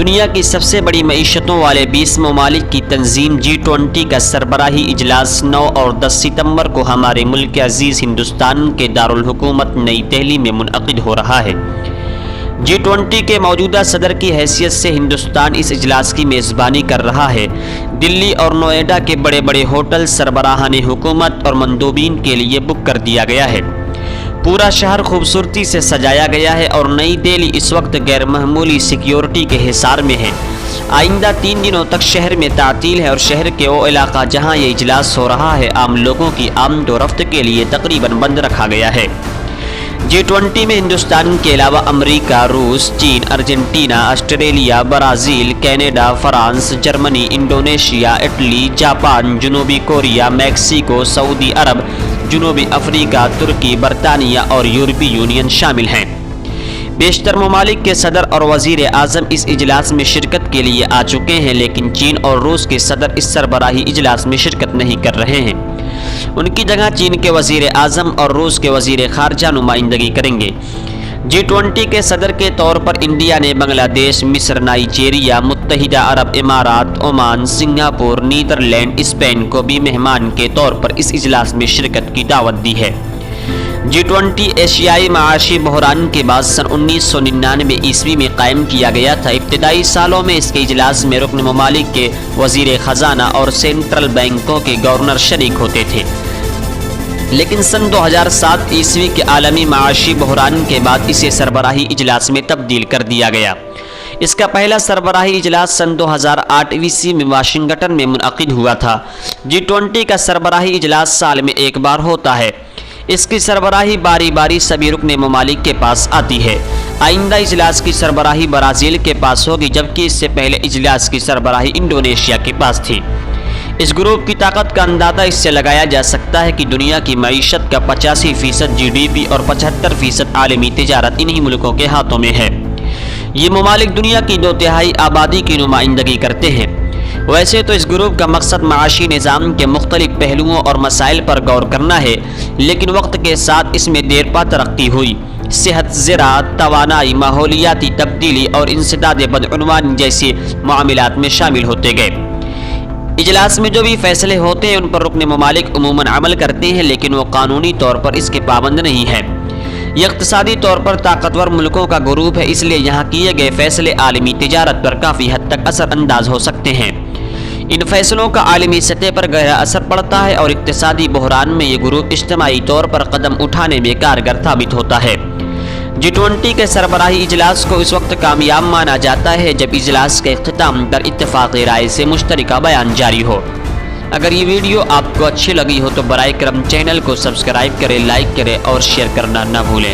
دنیا کی سب سے بڑی معیشتوں والے 20 ممالک کی تنظیم G20 کا سربراہی اجلاس 9 اور 10 ستمبر کو ہمارے ملک عزیز ہندوستان کے دارالحکومت نئی دہلی میں منعقد ہو رہا ہے۔ G20 کے موجودہ صدر کی حیثیت سے ہندوستان اس اجلاس کی میزبانی کر رہا ہے۔ دلی اور نوئیڈا کے بڑے بڑے ہوٹل سربراہان حکومت اور مندوبین کے لیے بک کر دیا گیا ہے۔ پورا شہر خوبصورتی سے سجایا گیا ہے اور نئی دہلی اس وقت غیر معمولی سیکیورٹی کے حصار میں ہے۔ آئندہ 3 دنوں تک شہر میں تعطیل ہے اور شہر کے وہ علاقہ جہاں یہ اجلاس ہو رہا ہے عام لوگوں کی آمد و رفت کے لیے تقریباً بند رکھا گیا ہے۔ G20 میں ہندوستان کے علاوہ امریکہ، روس، چین، Argentina, Australia, Brazil, Canada, France, Germany, Indonesia, Italy, Japan, جنوبی کوریا، میکسیکو، سعودی عرب، جنوبی افریقہ، ترکی، برطانیہ اور یورپی یونین شامل ہیں۔ بیشتر ممالک کے صدر اور وزیر اعظم اس اجلاس میں شرکت کے لیے آ چکے ہیں، لیکن چین اور روس کے صدر اس سربراہی اجلاس میں شرکت نہیں کر رہے ہیں۔ ان کی جگہ چین کے وزیر اعظم اور روس کے وزیر خارجہ نمائندگی کریں گے۔ G20 کے صدر کے طور پر انڈیا نے بنگلہ دیش، مصر، نائجیریا، متحدہ عرب امارات، عمان، سنگاپور، نیدرلینڈ، اسپین کو بھی مہمان کے طور پر اس اجلاس میں شرکت کی دعوت دی ہے۔ G20 ایشیائی معاشی بحران کے بعد سن 1999 عیسوی میں قائم کیا گیا تھا۔ ابتدائی سالوں میں اس کے اجلاس میں رکن ممالک کے وزیر خزانہ اور سینٹرل بینکوں کے گورنر شریک ہوتے تھے، لیکن سن 2007 عیسوی کے عالمی معاشی بحران کے بعد اسے سربراہی اجلاس میں تبدیل کر دیا گیا۔ اس کا پہلا سربراہی اجلاس سن 2008 عیسوی میں واشنگٹن میں منعقد ہوا تھا۔ G20 کا سربراہی اجلاس سال میں ایک بار ہوتا ہے۔ اس کی سربراہی باری باری سبھی رکن ممالک کے پاس آتی ہے۔ آئندہ اجلاس کی سربراہی برازیل کے پاس ہوگی، جبکہ اس سے پہلے اجلاس کی سربراہی انڈونیشیا کے پاس تھی۔ اس گروپ کی طاقت کا اندازہ اس سے لگایا جا سکتا ہے کہ دنیا کی معیشت کا 85% GDP اور 75% عالمی تجارت انہی ملکوں کے ہاتھوں میں ہے۔ یہ ممالک دنیا کی 2/3 آبادی کی نمائندگی کرتے ہیں۔ ویسے تو اس گروپ کا مقصد معاشی نظام کے مختلف پہلوؤں اور مسائل پر غور کرنا ہے، لیکن وقت کے ساتھ اس میں دیرپا ترقی ہوئی۔ صحت، زراعت، توانائی، ماحولیاتی تبدیلی اور انسداد بدعنوانی جیسے معاملات میں شامل ہوتے گئے۔ اجلاس میں جو بھی فیصلے ہوتے ہیں ان پر رکن ممالک عموماً عمل کرتے ہیں، لیکن وہ قانونی طور پر اس کے پابند نہیں ہیں۔ یہ اقتصادی طور پر طاقتور ملکوں کا گروپ ہے، اس لیے یہاں کیے گئے فیصلے عالمی تجارت پر کافی حد تک اثر انداز ہو سکتے ہیں۔ ان فیصلوں کا عالمی سطح پر گہرا اثر پڑتا ہے اور اقتصادی بحران میں یہ گروپ اجتماعی طور پر قدم اٹھانے میں کارگر ثابت ہوتا ہے۔ G20 کے سربراہی اجلاس کو اس وقت کامیاب مانا جاتا ہے جب اجلاس کے اختتام پر اتفاقی رائے سے مشترکہ بیان جاری ہو۔ اگر یہ ویڈیو آپ کو اچھی لگی ہو تو برائے کرم چینل کو سبسکرائب کریں، لائک کریں اور شیئر کرنا نہ بھولیں۔